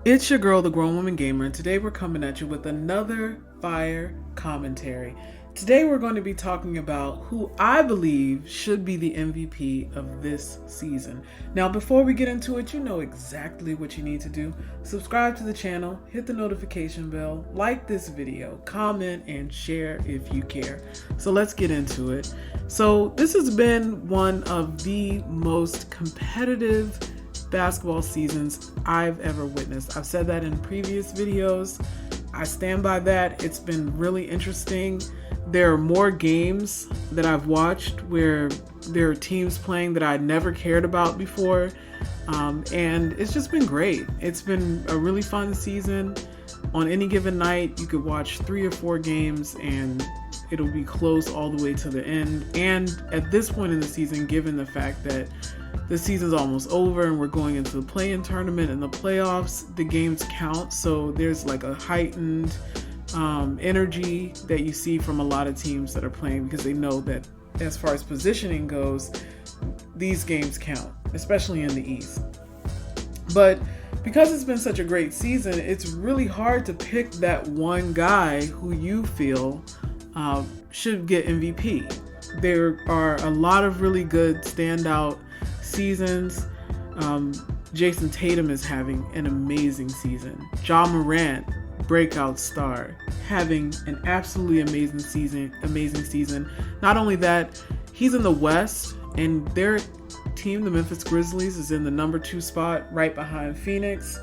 It's your girl, the Grown Woman Gamer, and today we're coming at you with another fire commentary. Today we're going to be talking about who I believe should be the MVP of this season. Now, before we get into it, you know exactly what you need to do. Subscribe to the channel, hit the notification bell, like this video, comment, and share if you care. So let's get into it. So this has been one of the most competitive basketball seasons I've ever witnessed. I've said that in previous videos. I stand by that. It's been really interesting. There are more games that I've watched where there are teams playing that I never cared about before. And it's just been great. It's been a really fun season. On any given night, you could watch 3 or 4 games and it'll be close all the way to the end. And at this point in the season, given the fact that the season's almost over and we're going into the play-in tournament and the playoffs, the games count. So there's like a heightened energy that you see from a lot of teams that are playing because they know that as far as positioning goes, these games count, especially in the East. But because it's been such a great season, it's really hard to pick that one guy who you feel should get MVP. There are a lot of really good standout seasons. Jason Tatum is having an amazing season. Ja Morant, breakout star, having an absolutely amazing season. Not only that, he's in the West and their team, the Memphis Grizzlies, is in the number 2 spot right behind Phoenix.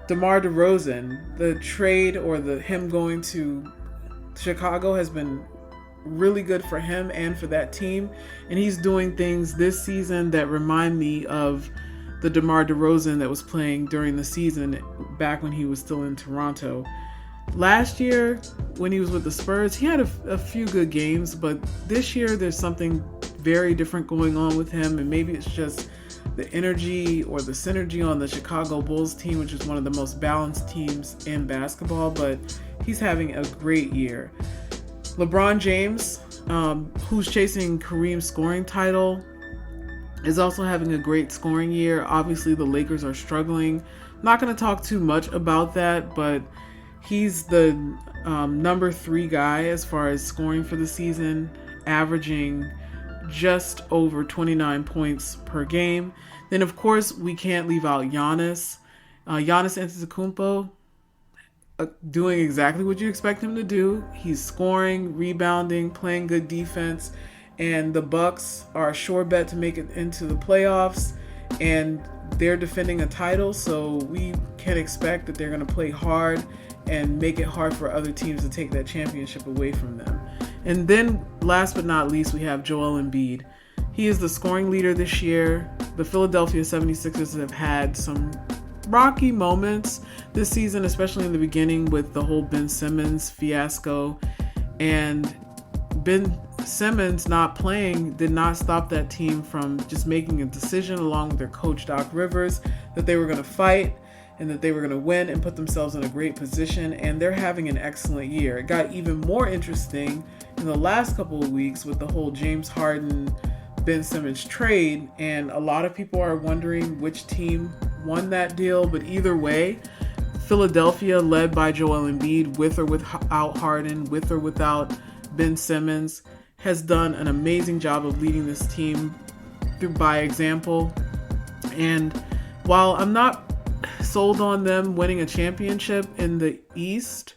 DeMar DeRozan, the trade or him going to Chicago has been really good for him and for that team, and he's doing things this season that remind me of the DeMar DeRozan that was playing during the season back when he was still in Toronto. Last year when he was with the Spurs, he had a few good games, but this year there's something very different going on with him, and maybe it's just the energy or the synergy on the Chicago Bulls team, which is one of the most balanced teams in basketball, but he's having a great year. Lebron James, who's chasing Kareem's scoring title, is also having a great scoring year. Obviously, the Lakers are struggling. I'm not going to talk too much about that, but he's the number 3 guy as far as scoring for the season, averaging just over 29 points per game. Then, of course, we can't leave out Giannis. Giannis Antetokounmpo, doing exactly what you expect him to do. He's scoring, rebounding, playing good defense, and the Bucks are a sure bet to make it into the playoffs, and they're defending a title, so we can expect that they're going to play hard and make it hard for other teams to take that championship away from them. And then last but not least, we have Joel Embiid. He is the scoring leader this year. The Philadelphia 76ers have had some rocky moments this season, especially in the beginning with the whole Ben Simmons fiasco, and Ben Simmons not playing did not stop that team from just making a decision along with their coach Doc Rivers that they were going to fight and that they were going to win and put themselves in a great position, and they're having an excellent year. It got even more interesting in the last couple of weeks with the whole James Harden Ben Simmons trade, and a lot of people are wondering which team won that deal, but either way, Philadelphia, led by Joel Embiid, with or without Harden, with or without Ben Simmons, has done an amazing job of leading this team by example. And while I'm not sold on them winning a championship in the East,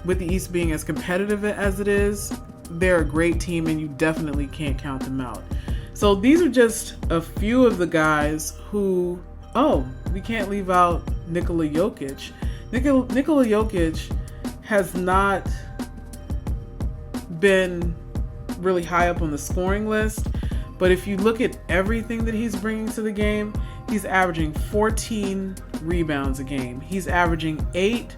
with the East being as competitive as it is, they're a great team and you definitely can't count them out. So these are just a few of the guys who, we can't leave out Nicola Jokic. Nicola Jokic has not been really high up on the scoring list, but if you look at everything that he's bringing to the game, he's averaging 14 rebounds a game. He's averaging 8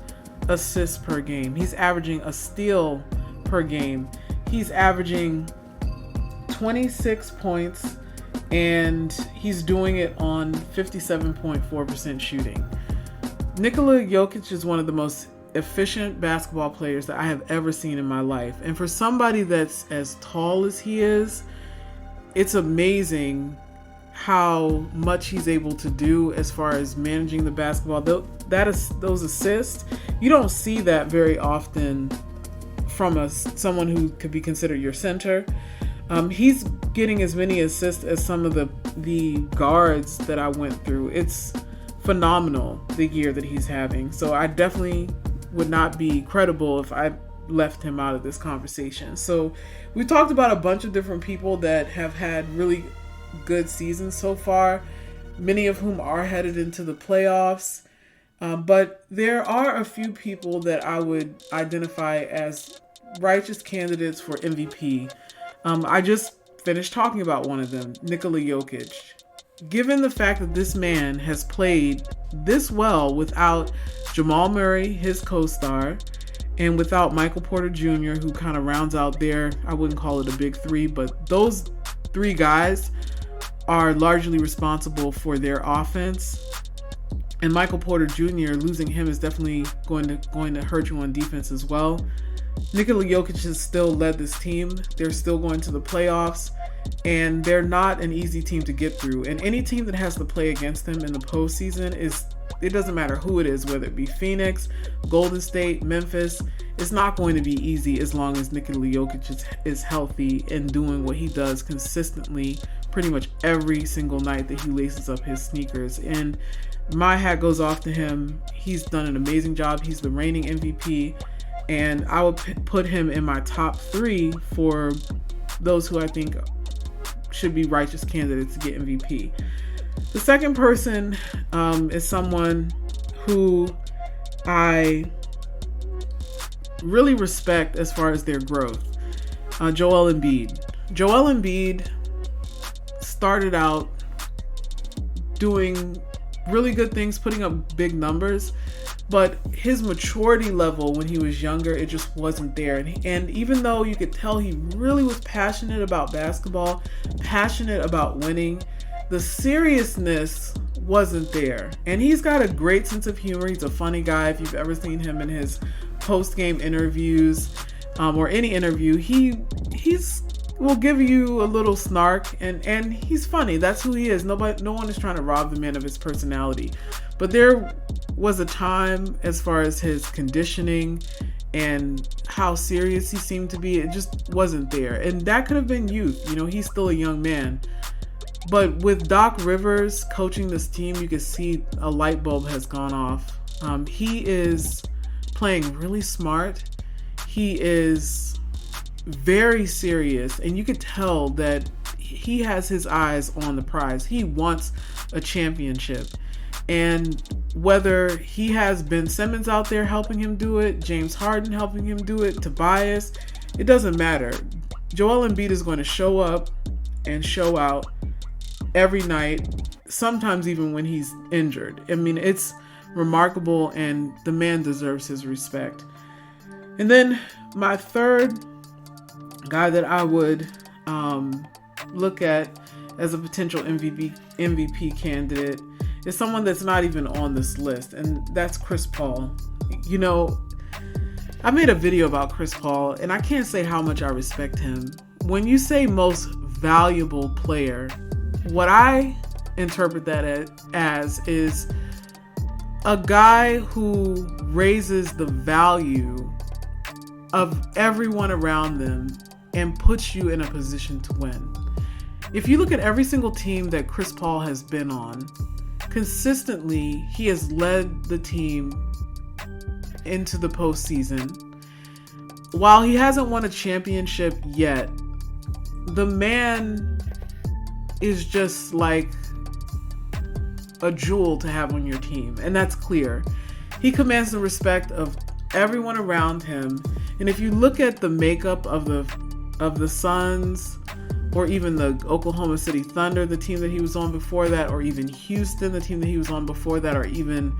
assists per game. He's averaging a steal per game. He's averaging 26 points, and he's doing it on 57.4% shooting. Nicola Jokic is one of the most efficient basketball players that I have ever seen in my life. And for somebody that's as tall as he is, it's amazing how much he's able to do as far as managing the basketball. those assists, you don't see that very often from someone who could be considered your center. He's getting as many assists as some of the guards that I went through. It's phenomenal, the year that he's having. So I definitely would not be credible if I left him out of this conversation. So we talked about a bunch of different people that have had really good seasons so far, many of whom are headed into the playoffs. But there are a few people that I would identify as righteous candidates for MVP. I just finished talking about one of them, Nicola Jokic. Given the fact that this man has played this well without Jamal Murray, his co-star, and without Michael Porter Jr., who kind of rounds out there, I wouldn't call it a big three, but those three guys are largely responsible for their offense. And Michael Porter Jr., losing him is definitely going to hurt you on defense as well. Nicola Jokic has still led this team. They're still going to the playoffs, and they're not an easy team to get through. And any team that has to play against them in the postseason it doesn't matter who it is, whether it be Phoenix, Golden State, Memphis, it's not going to be easy as long as Nicola Jokic is healthy and doing what he does consistently pretty much every single night that he laces up his sneakers. And my hat goes off to him. He's done an amazing job. He's the reigning MVP. And I would put him in my top 3 for those who I think should be righteous candidates to get MVP. The second person is someone who I really respect as far as their growth. Joel Embiid. Joel Embiid started out doing really good things, putting up big numbers, but his maturity level when he was younger, it just wasn't there. And even though you could tell he really was passionate about basketball, passionate about winning, the seriousness wasn't there. And he's got a great sense of humor. He's a funny guy. If you've ever seen him in his post-game interviews or any interview, he's will give you a little snark, and he's funny. That's who he is. No one is trying to rob the man of his personality. But there was a time, as far as his conditioning and how serious he seemed to be, it just wasn't there. And that could have been youth. He's still a young man. But with Doc Rivers coaching this team, you can see a light bulb has gone off. He is playing really smart. He is very serious, and you could tell that he has his eyes on the prize. He wants a championship. And whether he has Ben Simmons out there helping him do it, James Harden helping him do it, Tobias, it doesn't matter. Joel Embiid is going to show up and show out every night, sometimes even when he's injured. I mean, it's remarkable, and the man deserves his respect. And then my third guy that I would look at as a potential MVP candidate is someone that's not even on this list, and that's Chris Paul. I made a video about Chris Paul, and I can't say how much I respect him. When you say most valuable player, what I interpret that as is a guy who raises the value of everyone around them and puts you in a position to win. If you look at every single team that Chris Paul has been on, consistently he has led the team into the postseason. While he hasn't won a championship yet, the man is just like a jewel to have on your team, and that's clear. He commands the respect of everyone around him. And if you look at the makeup of the Suns, or even the Oklahoma City Thunder, the team that he was on before that, or even Houston, the team that he was on before that, or even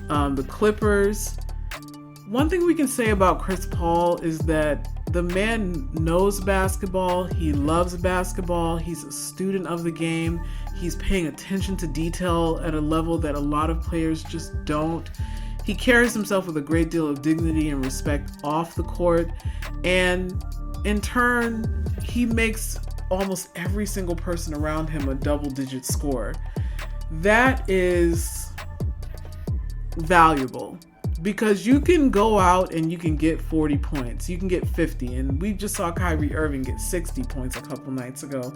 the Clippers, one thing we can say about Chris Paul is that the man knows basketball. He loves basketball. He's a student of the game. He's paying attention to detail at a level that a lot of players just don't. He carries himself with a great deal of dignity and respect off the court. And in turn, he makes almost every single person around him a double-digit scorer. That is valuable because you can go out and you can get 40 points. You can get 50. And we just saw Kyrie Irving get 60 points a couple nights ago.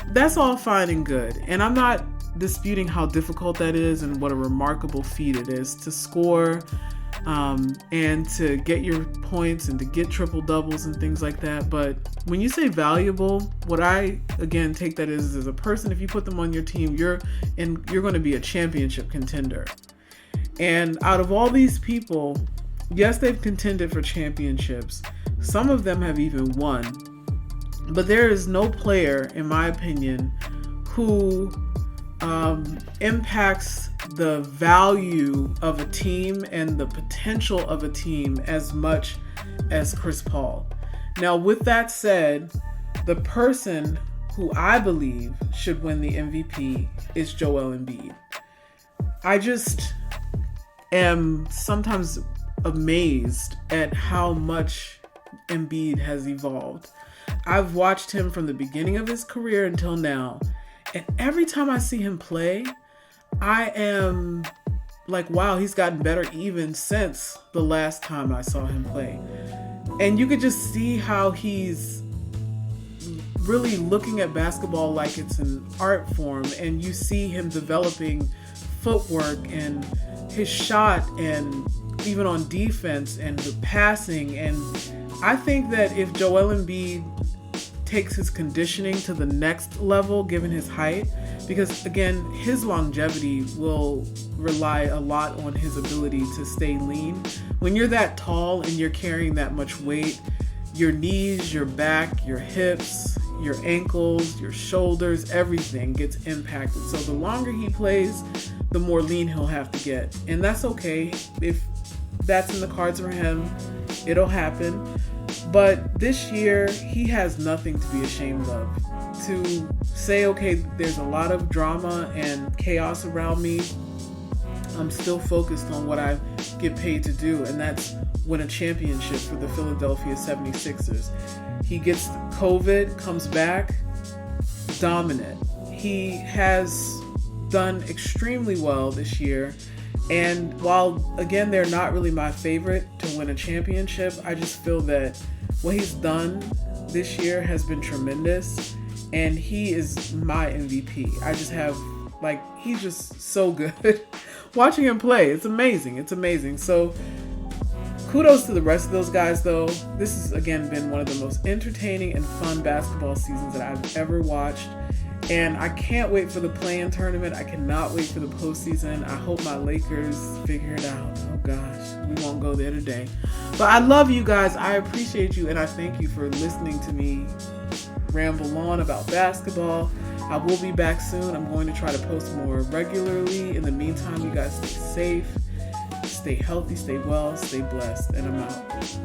That's all fine and good. And I'm not disputing how difficult that is and what a remarkable feat it is to score and to get your points and to get triple doubles and things like that. But when you say valuable, what I again take that is as a person, if you put them on your team, you're going to be a championship contender. And out of all these people, yes, they've contended for championships. Some of them have even won. But there is no player, in my opinion, who impacts the value of a team and the potential of a team as much as Chris Paul. Now, with that said, the person who I believe should win the MVP is Joel Embiid. I just am sometimes amazed at how much Embiid has evolved. I've watched him from the beginning of his career until now, and every time I see him play, I am like, wow, he's gotten better even since the last time I saw him play. And you could just see how he's really looking at basketball like it's an art form, and you see him developing footwork and his shot and even on defense and the passing. And I think that if Joel Embiid takes his conditioning to the next level, given his height, because again, his longevity will rely a lot on his ability to stay lean. When you're that tall and you're carrying that much weight, your knees, your back, your hips, your ankles, your shoulders, everything gets impacted. So the longer he plays, the more lean he'll have to get. And that's okay. If that's in the cards for him, it'll happen. But this year, he has nothing to be ashamed of. To say, okay, there's a lot of drama and chaos around me, I'm still focused on what I get paid to do, and that's win a championship for the Philadelphia 76ers. He gets COVID, comes back, dominant. He has done extremely well this year. And while, again, they're not really my favorite to win a championship, I just feel that what he's done this year has been tremendous. And he is my MVP. I just have, he's just so good. Watching him play, it's amazing. It's amazing. So kudos to the rest of those guys, though. This has, again, been one of the most entertaining and fun basketball seasons that I've ever watched. And I can't wait for the play-in tournament. I cannot wait for the postseason. I hope my Lakers figure it out. Oh gosh, we won't go there today. But I love you guys. I appreciate you, and I thank you for listening to me ramble on about basketball. I will be back soon. I'm going to try to post more regularly. In the meantime, you guys stay safe, stay healthy, stay well, stay blessed, and I'm out.